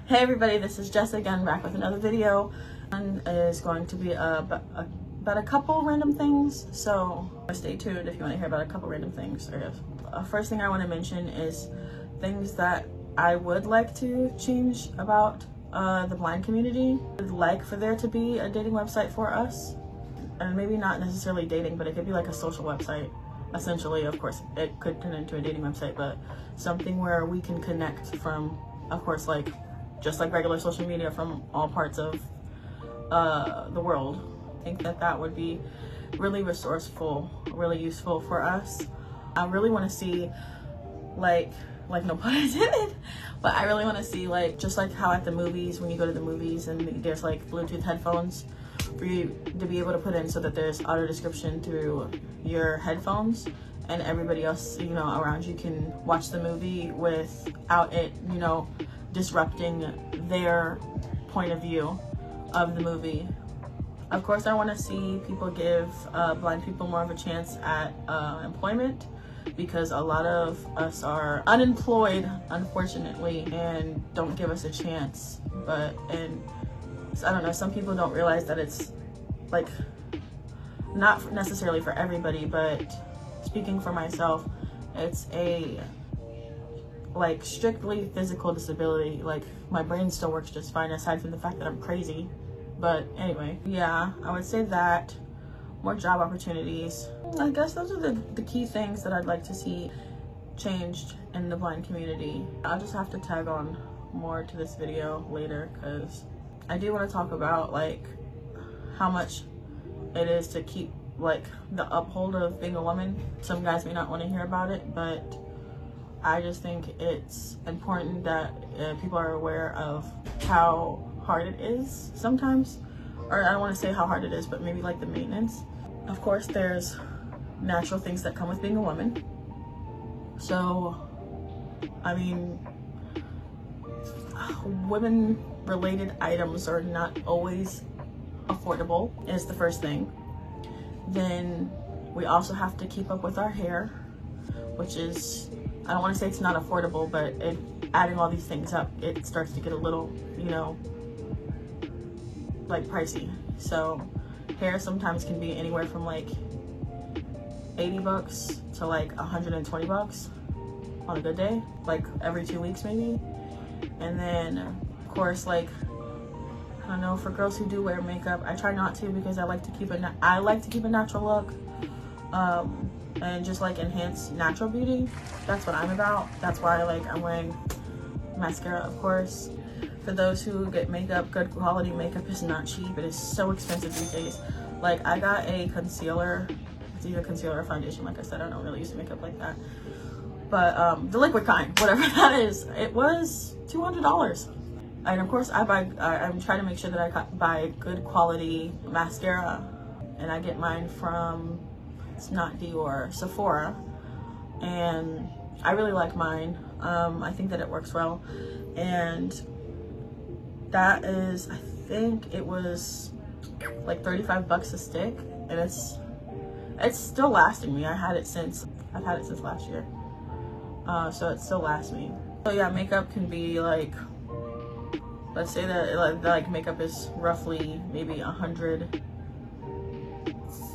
Hey everybody, this is Jess again, back with another video. And it is going to be about a couple random things, so stay tuned if you want to hear about a couple random things. First thing I want to mention is things that I would like to change about the blind community. I'd like for there to be a dating website for us, and maybe not necessarily dating, but it could be like a social website. Essentially, of course, it could turn into a dating website, but something where we can connect from, of course, like just like regular social media, from all parts of the world. I think that that would be really resourceful, really useful for us. I really want to see like no pun intended, but I really want to see like just like how at the movies, when you go to the movies and there's like Bluetooth headphones for you to be able to put in so that there's auto description through your headphones, and everybody else, you know, around you can watch the movie without it, you know, disrupting their point of view of the movie. Of course, I want to see people give blind people more of a chance at employment, because a lot of us are unemployed, unfortunately, and don't give us a chance. And I don't know, some people don't realize that it's like not necessarily for everybody, but speaking for myself, it's a like strictly physical disability. Like my brain still works just fine aside from the fact that I'm crazy. But anyway, yeah, I would say that more job opportunities. I guess those are the key things that I'd like to see changed in the blind community. I'll just have to tag on more to this video later, because I do want to talk about like how much it is to keep like the uphold of being a woman. Some guys may not want to hear about it, but I just think it's important that people are aware of how hard it is sometimes, or I don't want to say how hard it is, but maybe like the maintenance. Of course, there's natural things that come with being a woman. So, I mean, women-related items are not always affordable, is the first thing. Then we also have to keep up with our hair, which is, I don't want to say it's not affordable, but adding all these things up, it starts to get a little, you know, like pricey. So hair sometimes can be anywhere from like 80 bucks to like 120 bucks on a good day, like every 2 weeks maybe. And then of course, like, I don't know, for girls who do wear makeup, I try not to, because I like to keep a natural look, and just like enhance natural beauty. That's what I'm about. That's why I'm wearing mascara, of course. For those who get makeup, good quality makeup is not cheap. It is so expensive these days. Like, I got a concealer. It's either concealer or foundation. Like I said, I don't really use makeup like that. But the liquid kind, whatever that is, it was $200. And of course, I'm trying to make sure that I buy good quality mascara, and I get mine from, it's not Dior, Sephora, and I really like mine. I think that it works well, and that is, I think it was like 35 bucks a stick, and it's still lasting me. I've had it since last year, so it still lasts me. So yeah, makeup can be like, let's say that like makeup is roughly maybe 100,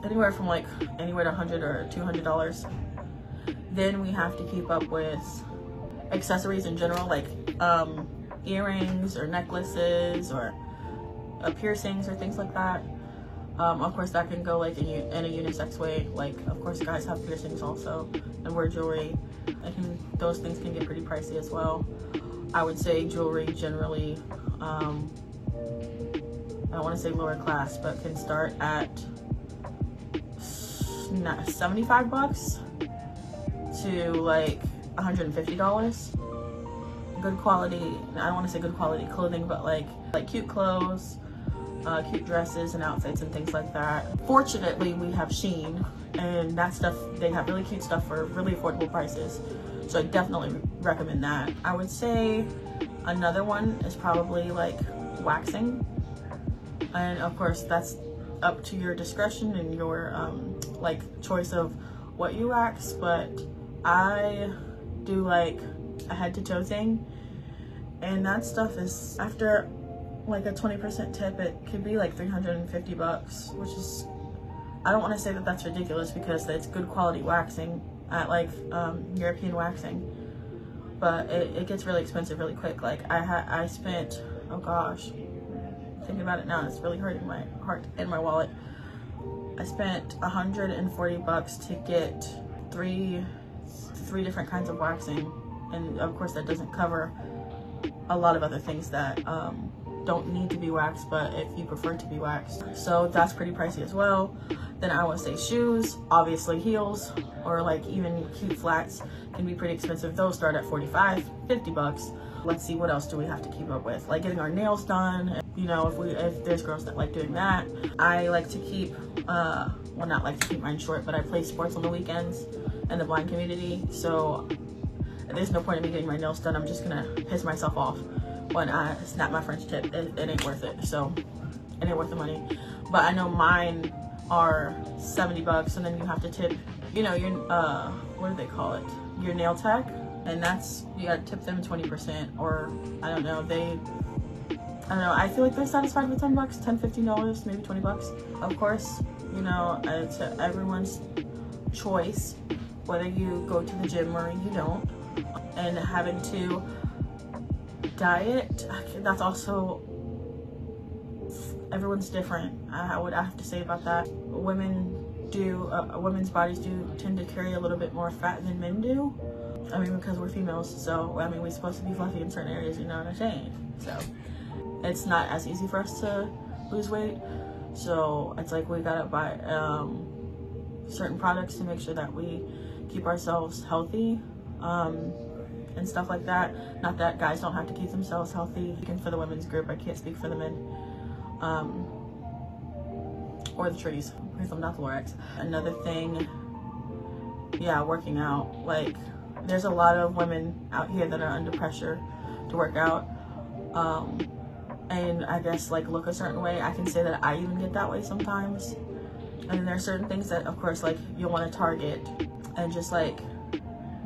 anywhere to 100 or $200. Then we have to keep up with accessories in general, like earrings or necklaces or piercings or things like that. Of course, that can go like in a unisex way. Like, of course, guys have piercings also and wear jewelry. Those things can get pretty pricey as well. I would say jewelry generally, I don't want to say lower class, but can start at 75 bucks to like $150. Good quality, I don't want to say good quality clothing, but like cute clothes, cute dresses and outfits and things like that. Fortunately, we have Shein, and that stuff, they have really cute stuff for really affordable prices. So I definitely recommend that. I would say another one is probably like waxing. And of course, that's up to your discretion and your like choice of what you wax, but I do like a head to toe thing, And that stuff is, after like a 20% tip, it could be like 350 bucks, which is, I don't want to say that that's ridiculous because it's good quality waxing at like European waxing, but it gets really expensive really quick. Like I spent, oh gosh, thinking about it now, it's really hurting my heart and my wallet. I spent 140 bucks to get three different kinds of waxing, and of course that doesn't cover a lot of other things that don't need to be waxed, but if you prefer to be waxed, so that's pretty pricey as well. Then I would say shoes, obviously heels, or like even cute flats can be pretty expensive. Those start at 45, 50 bucks. Let's see, what else do we have to keep up with? Like getting our nails done, you know, if there's girls that like doing that. I like to keep, well, not like to keep mine short, but I play sports on the weekends in the blind community, so there's no point in me getting my nails done. I'm just gonna piss myself off when I snap my French tip. It ain't worth it, so it ain't worth the money. But I know mine are 70 bucks, and then you have to tip, you know, your, what do they call it? Your nail tech, and that's, you gotta tip them 20%, or I don't know, I feel like they're satisfied with 10 bucks, $10, $15, maybe 20 bucks. Of course, you know, it's everyone's choice, whether you go to the gym or you don't. And having to diet, that's also, everyone's different. I have to say about that. Women's bodies do tend to carry a little bit more fat than men do. I mean, because we're females, so I mean, we're supposed to be fluffy in certain areas, you know what I'm saying? So it's not as easy for us to lose weight. So it's like we gotta buy certain products to make sure that we keep ourselves healthy. And stuff like that. Not that guys don't have to keep themselves healthy. And for the women's group, I can't speak for the men. Or the trees, because I'm not the Lorax. Another thing, yeah, working out. Like, there's a lot of women out here that are under pressure to work out. And I guess like look a certain way. I can say that I even get that way sometimes. And then there are certain things that, of course, like you'll want to target, and just like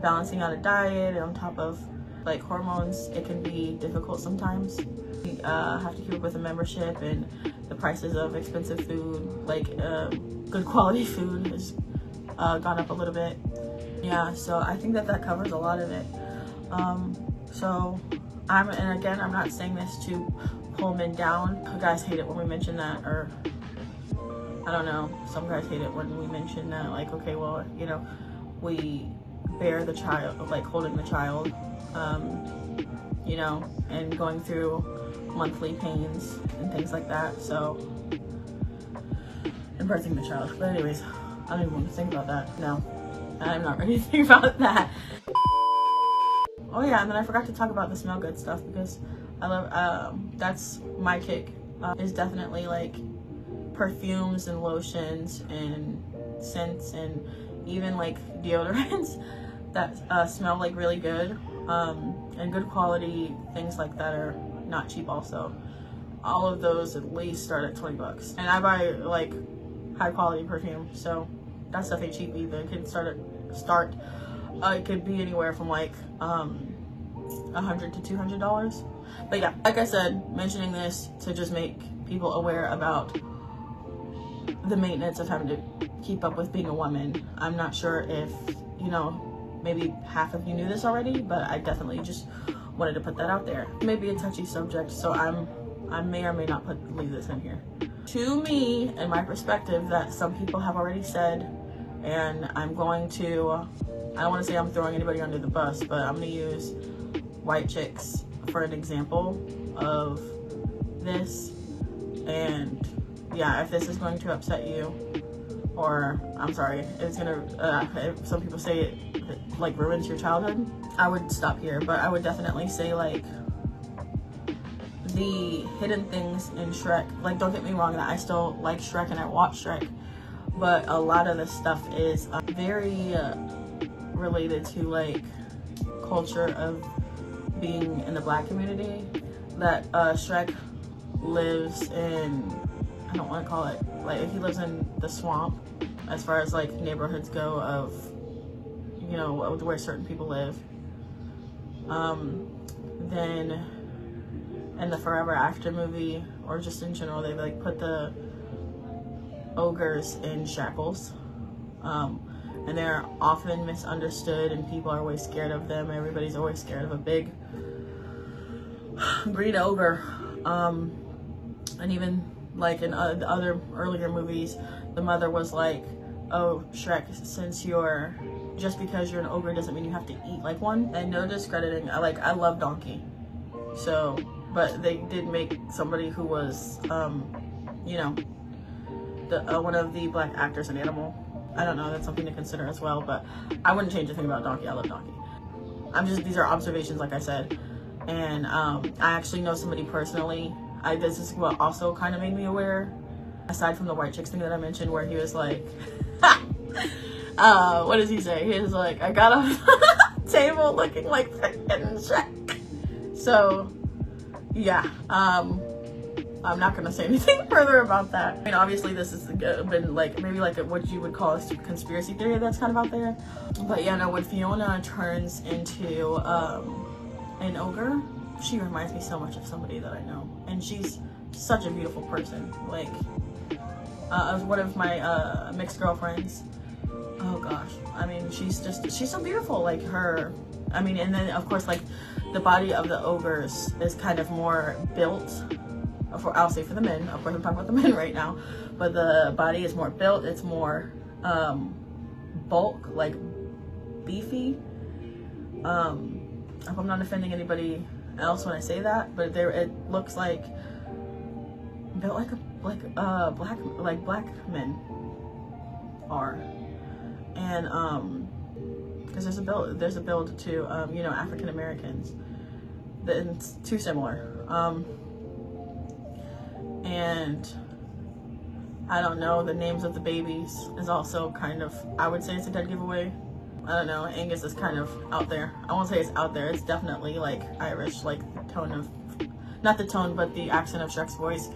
balancing out a diet on top of like hormones, it can be difficult sometimes. You have to keep up with a membership, and the prices of expensive food, like good quality food, has gone up a little bit. Yeah, so I think that covers a lot of it. So and again, I'm not saying this to pull men down. You guys hate it when we mention that, or I don't know, some guys hate it when we mention that, like, okay, well, you know, we bear the child, like holding the child, you know, and going through monthly pains and things like that, so, and birthing the child. But anyways, I don't even want to think about that. No, I'm not ready to think about that. Oh yeah, and then I forgot to talk about the smell good stuff, because I love, that's my kick, is definitely like perfumes and lotions and scents, and even like deodorants that smell like really good, and good quality things like that are not cheap also. All of those at least start at 20 bucks. And I buy like high quality perfume, so that stuff ain't cheap either. It can it could be anywhere from like $100 to $200. But yeah, like I said, mentioning this to just make people aware about the maintenance of having to keep up with being a woman. I'm not sure if, you know, maybe half of you knew this already, but I definitely just wanted to put that out there. It may be a touchy subject, so I may or may not leave this in here. To me, and my perspective, that some people have already said, and I'm going to, I don't want to say I'm throwing anybody under the bus, but I'm going to use white chicks for an example of this. And yeah, if this is going to upset you, or I'm sorry, it's gonna, some people say it like ruins your childhood, I would stop here. But I would definitely say like the hidden things in Shrek, like don't get me wrong, that I still like Shrek and I watch Shrek, but a lot of this stuff is very related to like culture of being in the Black community, that Shrek lives in, I don't want to call it, like he lives in the swamp as far as like neighborhoods go of, you know, where certain people live. Then in the Forever After movie, or just in general, they like put the ogres in shackles. And they're often misunderstood, and people are always scared of them. Everybody's always scared of a big green ogre. And even like in the other earlier movies, the mother was like, oh, Shrek, just because you're an ogre doesn't mean you have to eat like one. And no discrediting, I love Donkey. So, but they did make somebody who was, you know, one of the black actors an animal. I don't know, that's something to consider as well, but I wouldn't change a thing about Donkey. I love Donkey. These are observations, like I said. And I actually know somebody personally. This is what also kind of made me aware, aside from the white chicks thing that I mentioned, where he was like, what does he say? He was like, I got off the table looking like freaking Shrek. So, yeah, I'm not gonna say anything further about that. I mean, obviously this has been like, maybe like what you would call a conspiracy theory that's kind of out there. But yeah, no, when Fiona turns into an ogre, she reminds me so much of somebody that I know. And she's such a beautiful person. Like, one of my mixed girlfriends, oh gosh, I mean, she's so beautiful. Like her, I mean, and then of course, like the body of the ogres is kind of more built. I'll say for the men, of course I'm talking about the men right now, but the body is more built, it's more bulk, like beefy. I hope I'm not offending anybody else when I say that, but it looks like built like black men are. And because there's a build to you know, African Americans, it's too similar. And I don't know, the names of the babies is also kind of, I would say it's a dead giveaway. I don't know, Angus is kind of out there. I won't say it's out there, it's definitely like Irish, like the tone of, not the tone, but the accent of Shrek's voice.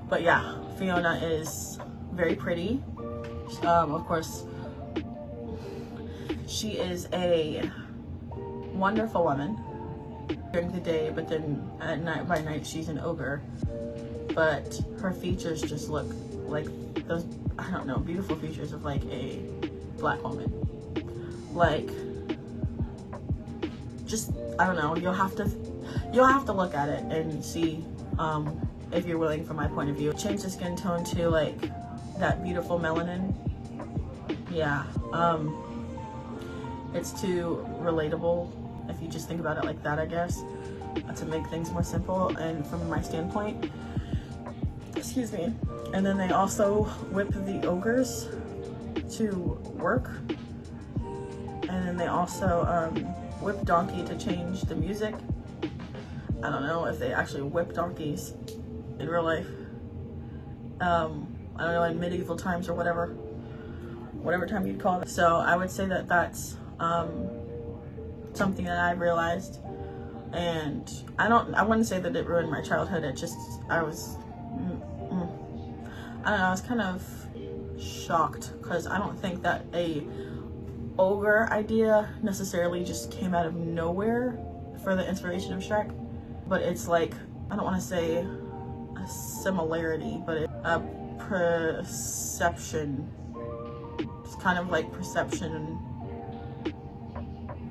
But yeah, Fiona is very pretty. Of course, she is a wonderful woman during the day, but then by night she's an ogre. But her features just look like those, I don't know, beautiful features of like a black woman. Like, just, I don't know, you'll have to look at it and see if you're willing, from my point of view. Change the skin tone to like that beautiful melanin. Yeah, it's too relatable if you just think about it like that, I guess, to make things more simple. And from my standpoint, excuse me. And then they also whip the ogres to work. And then they also whip Donkey to change the music. I don't know if they actually whip donkeys in real life. I don't know, in medieval times or whatever time you'd call it. So I would say that that's something that I realized. And I wouldn't say that it ruined my childhood. It just, I don't know, I was kind of shocked, because I don't think that a ogre idea necessarily just came out of nowhere for the inspiration of Shrek. But it's like, I don't want to say a similarity, but a perception. It's kind of like perception.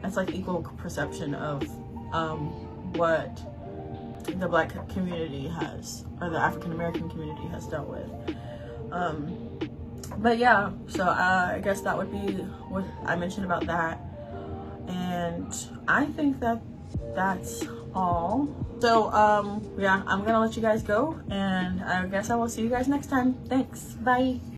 It's like equal perception of what the black community has, or the African American community has dealt with. But yeah, so I guess that would be what I mentioned about that. And I think that that's all. So yeah, I'm gonna let you guys go, and I guess I will see you guys next time. Thanks, bye.